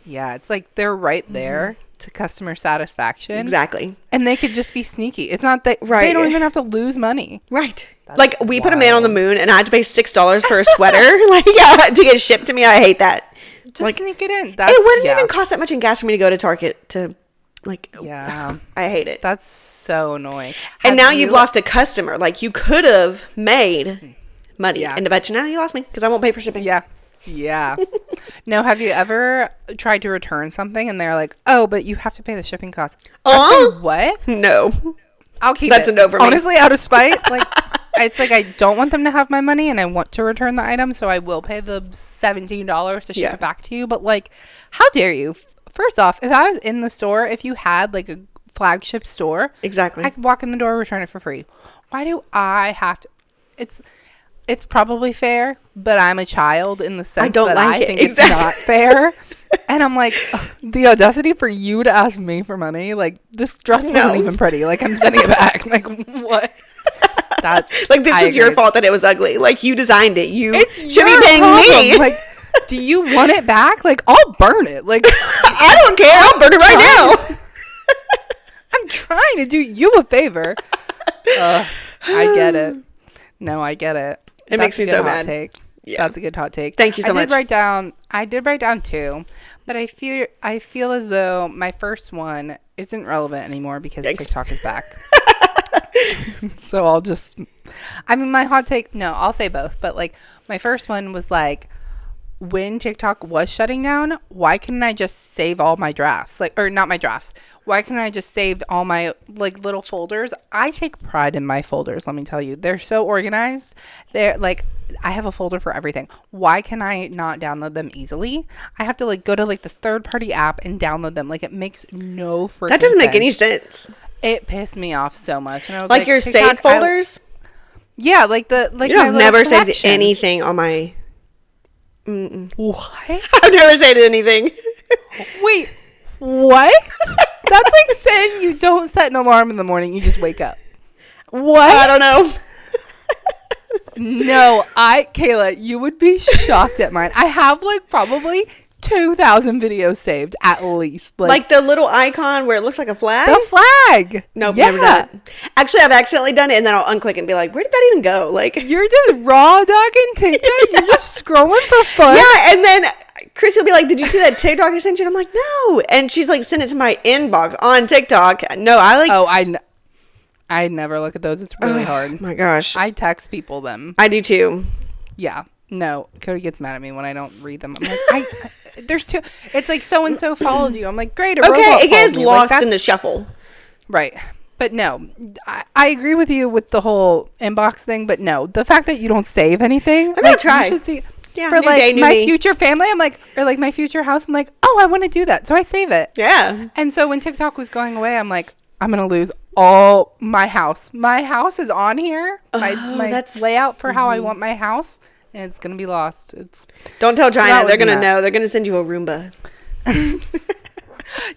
Yeah, it's like they're right there to customer satisfaction. Exactly. And they could just be sneaky. It's not that they don't even have to lose money. Right. Like, we put a man on the moon and I had to pay $6 for a sweater. Like, yeah, to get shipped to me. I hate that. Just like, sneak it in. It wouldn't even cost that much in gas for me to go to Target to, like, I hate it. That's so annoying. And now you've lost a customer. Like, you could have made money. And I bet you now you lost me because I won't pay for shipping. Yeah. Yeah. No, have you ever tried to return something and they're like, oh, but you have to pay the shipping costs? What? No. I'll keep That's it. a no for me. Honestly, out of spite. Like, it's like I don't want them to have my money and I want to return the item, so I will pay the $17 to ship it back to you. But, like, how dare you? First off, if I was in the store, if you had, like, a flagship store, exactly, I could walk in the door, return it for free. Why do I have to? It's probably fair, but I'm a child in the sense that I think it's not fair. And I'm like, the audacity for you to ask me for money? Like, this dress wasn't even pretty. Like, I'm sending it back. Like, what? Like, this was your fault that it was ugly. Like, you designed it. You should be paying me. Like, do you want it back? Like, I'll burn it. Like, I don't care. I'll burn it right now. I'm trying to do you a favor. I get it. No, I get it. It makes me so mad. Take. Yeah. That's a good hot take. Thank you so much. I did write down 2, but I feel as though my first one isn't relevant anymore because TikTok is back. So my hot take, no, I'll say both, but like my first one was like, when TikTok was shutting down, why couldn't I just save all my drafts? Like, or not my drafts. Why couldn't I just save all my like little folders? I take pride in my folders, let me tell you. They're so organized. They're like, I have a folder for everything. Why can I not download them easily? I have to like go to like this third-party app and download them. Like, it makes no freaking sense. That doesn't make any sense. It pissed me off so much. And I was like your saved folders? Yeah, like you have never saved anything on my... What? I've never saved anything. Wait, what? That's like saying you don't set an alarm in the morning, you just wake up. What? I don't know. No, Kayla, you would be shocked at mine. I have like probably 2,000 videos saved at least. Like the little icon where it looks like a flag? The flag. Nope, never done it. Actually, I've accidentally done it and then I'll unclick it and be like, where did that even go? Like, you're just raw dogging TikTok? You're just scrolling for fun? Yeah, and then Chris will be like, did you see that TikTok I sent you? And I'm like, no. And she's like, send it to my inbox on TikTok. No, I never look at those. It's really hard. Oh my gosh. I text people them. I do too. Yeah. No, Cody gets mad at me when I don't read them. I'm like, there's 2. It's like so-and-so followed you. I'm like, great. Okay, it gets lost in the shuffle. Right. But no, I agree with you with the whole inbox thing. But no, the fact that you don't save anything. I'm going to try. You should see. Yeah, for like my future family, I'm like, or like my future house, I'm like, oh, I want to do that. So I save it. Yeah. And so when TikTok was going away, I'm like, I'm going to lose all my house. My house is on here. My layout for how I want my house. And it's going to be lost. Don't tell China. They're going to know. They're going to send you a Roomba.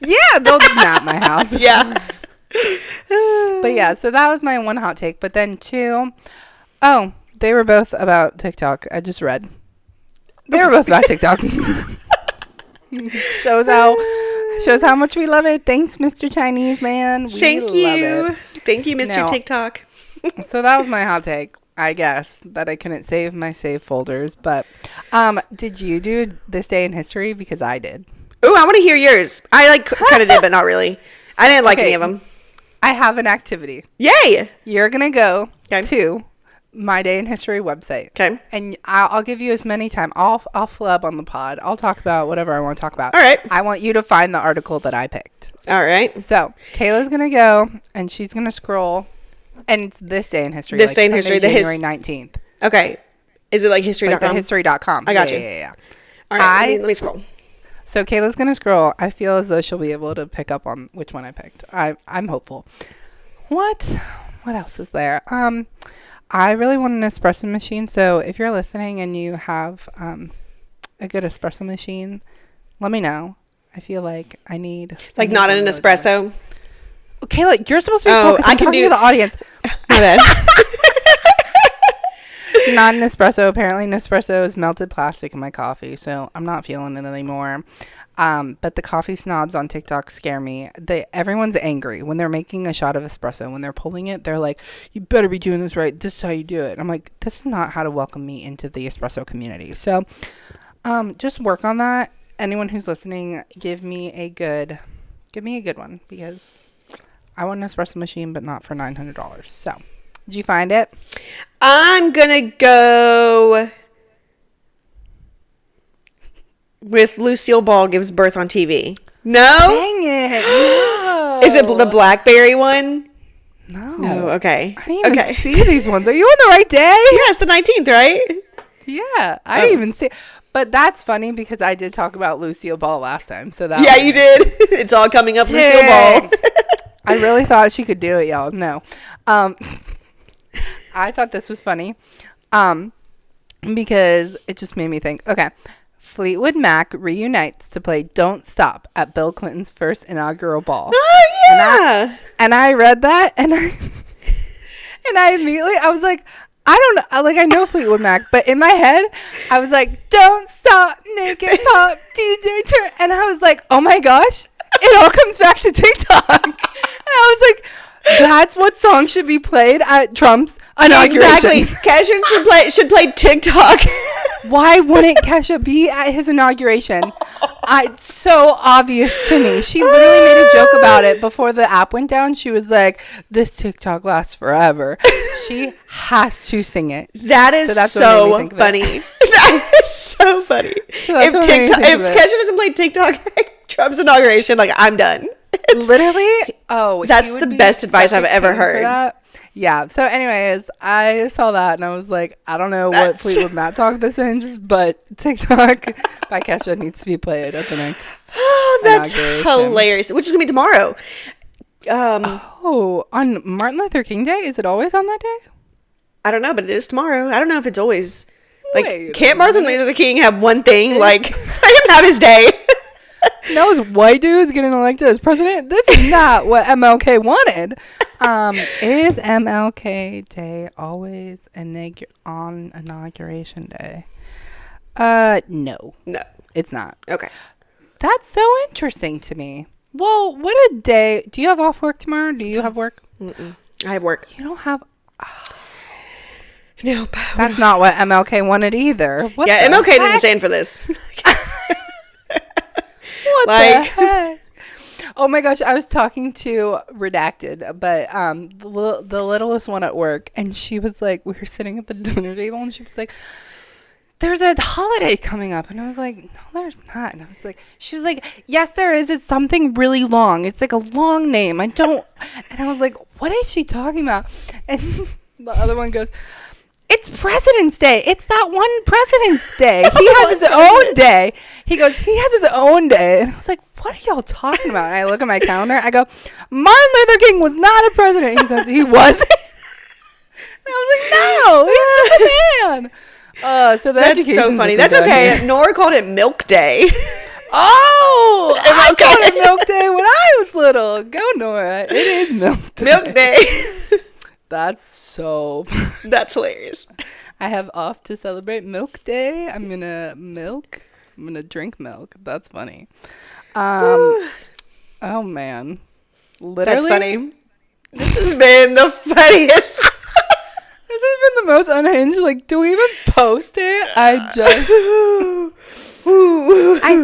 Yeah, they'll just map my house. Yeah. But yeah, so that was my one hot take. But then 2, they were both about TikTok. I just read. They were both about TikTok. Shows how much we love it. Thanks, Mr. Chinese man. Thank you, Mr. TikTok. So that was my hot take. I guess that I couldn't save my save folders, but did you do this day in history? Because I did. Ooh, I want to hear yours. I like kind of did, but not really. I didn't like any of them. I have an activity. Yay! You're gonna go to my day in history website. Okay. And I'll give you as many time. I'll flub on the pod. I'll talk about whatever I want to talk about. All right. I want you to find the article that I picked. All right. So Kayla's gonna go and she's gonna scroll. And it's this day in history. This day in history. January 19th. Okay. Is it like history.com? Like the history.com. I got you. Yeah. All right. Let me scroll. So Kayla's going to scroll. I feel as though she'll be able to pick up on which one I picked. I'm hopeful. What else is there? I really want an espresso machine. So if you're listening and you have a good espresso machine, let me know. I feel like I need... Like not an espresso? Kayla, you're supposed to be focused. I'm talking to the audience. My bad. Not an espresso. Apparently, Nespresso is melted plastic in my coffee, so I'm not feeling it anymore. But the coffee snobs on TikTok scare me. Everyone's angry when they're making a shot of espresso. When they're pulling it, they're like, "You better be doing this right. This is how you do it." I'm like, "This is not how to welcome me into the espresso community." So, just work on that. Anyone who's listening, give me a good one, because I want an espresso machine, but not for $900. So, did you find it? I'm gonna go with Lucille Ball gives birth on TV. No? Dang it. No. Is it the Blackberry one? No. Okay. I didn't even see these ones. Are you on the right day? Yeah, it's the 19th, right? Yeah. I didn't even see. But that's funny because I did talk about Lucille Ball last time. So that you did. It's all coming up, Lucille Ball. I really thought she could do it, y'all. No. I thought this was funny because it just made me think. Okay. Fleetwood Mac reunites to play Don't Stop at Bill Clinton's first inaugural ball. Oh, yeah. And I read that, and I immediately, I was like, I don't know, like, I know Fleetwood Mac, but in my head, I was like, don't stop, make it pop, DJ turn. And I was like, oh my gosh, it all comes back to TikTok. And I was like, that's what song should be played at Trump's inauguration. Exactly. Kesha should play TikTok. Why wouldn't Kesha be at his inauguration? It's so obvious to me. She literally made a joke about it before the app went down. She was like, this TikTok lasts forever. She has to sing it. That is so funny. That is so funny. So if Kesha doesn't play TikTok at Trump's inauguration, like, I'm done. Literally, that's the best advice I've ever heard. Yeah. So, anyways, I saw that and I was like, I don't know what Fleetwood Mac song this is, but TikTok by Kesha needs to be played at the next. Oh, that's hilarious! Which is gonna be tomorrow. On Martin Luther King Day? Is it always on that day? I don't know, but it is tomorrow. I don't know if it's always like. Can't Martin Luther King have one thing? Like, let him have his day. No, this white dude's getting elected as president. This is not what MLK wanted. Is MLK Day always on Inauguration Day? No. No. It's not. Okay. That's so interesting to me. Well, what a day. Do you have off work tomorrow? Do you have work? Mm-mm. I have work. You don't have... Nope. That's not what MLK wanted either. MLK didn't stand for this. What the heck? Oh my gosh, I was talking to Redacted, but the littlest one at work, and she was like, we were sitting at the dinner table, and she was like, there's a holiday coming up. And I was like, no, there's not. And she was like, yes, there is. It's something really long. It's like a long name. And I was like, what is she talking about? And the other one goes, it's President's Day. It's that one President's Day. He has his own day. He goes, he has his own day. And I was like, what are y'all talking about? And I look at my calendar. I go, Martin Luther King was not a president. He goes, he wasn't. And I was like, no, he's just a man. So that's so funny. That's okay. Nora called it Milk Day. Oh, I called it Milk Day when I was little. Go, Nora. It is Milk Day. Milk Day. That's so... That's hilarious. I have off to celebrate Milk Day. I'm going to drink milk. That's funny. Oh, man. Literally. That's funny. This has been the funniest. This has been the most unhinged. Like, do we even post it? I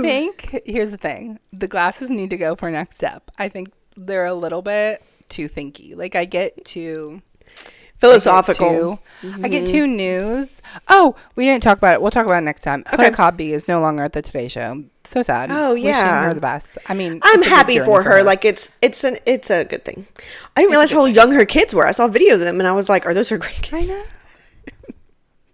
think, here's the thing. The glasses need to go for next step. I think they're a little bit too thinky. Like, I get too... philosophical. I get too news. Oh, we didn't talk about it. We'll talk about it next time. Okay. Cobby is no longer at the Today Show. So sad. Oh, yeah. Wishing her the best. I mean, I'm happy for her. Like, it's a good thing. I didn't realize how young her kids were. I saw a video of them and I was like, are those her grandkids? I know.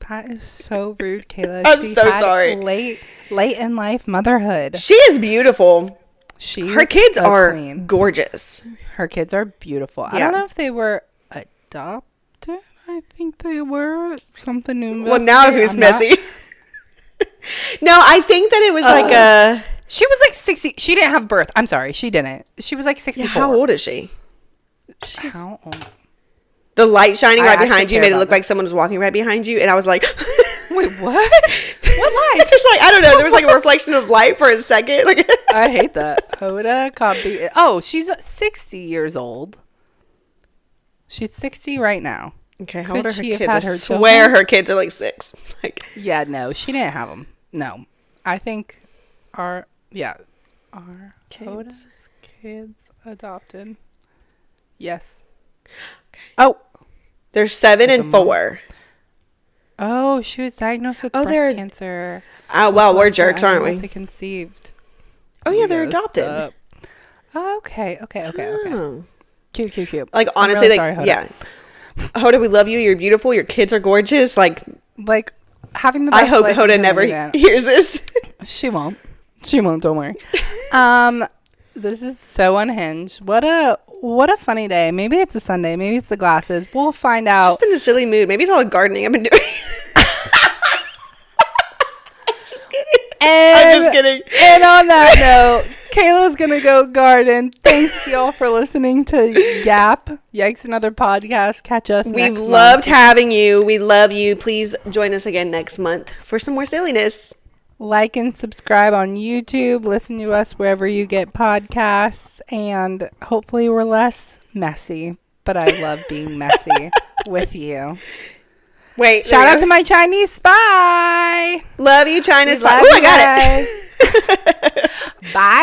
That is so rude, Kayla. I'm so sorry. Late in life motherhood. She is beautiful. Her kids are queen. Gorgeous. Her kids are beautiful. Yeah. I don't know if they were adopted. I think they were something new. Well, now who's messy? No, I think that it was like a... She was like 60. She didn't have birth. I'm sorry. She didn't. She was like 64. Yeah, how old is she? How old? The light shining I right actually behind you care made it about look like this. someone was walking right behind you, and I was like, Wait, what? What light? It's just like, I don't know. There was like a reflection of light for a second. Like, I hate that. Hoda Kotb. Oh, she's 60 years old. She's 60 right now. okay, how Could old are her she have kids? I had her swear children? her kids are like 6. Like, Yeah, no, she didn't have them. No, I think our Kids. Hoda's kids adopted. Yes. Oh, they're 7 and mom. 4. oh, she was diagnosed with Oh, breast they're- cancer. Well, we're left her jerks, aren't we? unable to conceived. Oh yeah, they're Grossed adopted. up. Okay. Oh. Cute. Like, I'm honestly, really like, sorry, Hoda. yeah. Hoda, we love you. You're beautiful. Your kids are gorgeous. Like, Like having the best I hope life Hoda in never Canada. hears this. She won't. Don't worry. This is so unhinged. What a funny day. Maybe it's a Sunday. Maybe it's the glasses. We'll find out. Just in a silly mood. Maybe it's all the gardening I've been doing. Just kidding. I'm just kidding. And on that note, Kayla's gonna go garden. Thanks y'all for listening to YAP, Yikes Another Podcast. Catch us. We've next loved month. having you. We love you. Please join us again next month for some more silliness. Like and subscribe on YouTube. Listen to us wherever you get podcasts, and hopefully we're less messy. But I love being messy with you. Wait. Shout out to my Chinese spy. Love you, China We Spy. love Oh, I you got it. guys. Bye. Bye.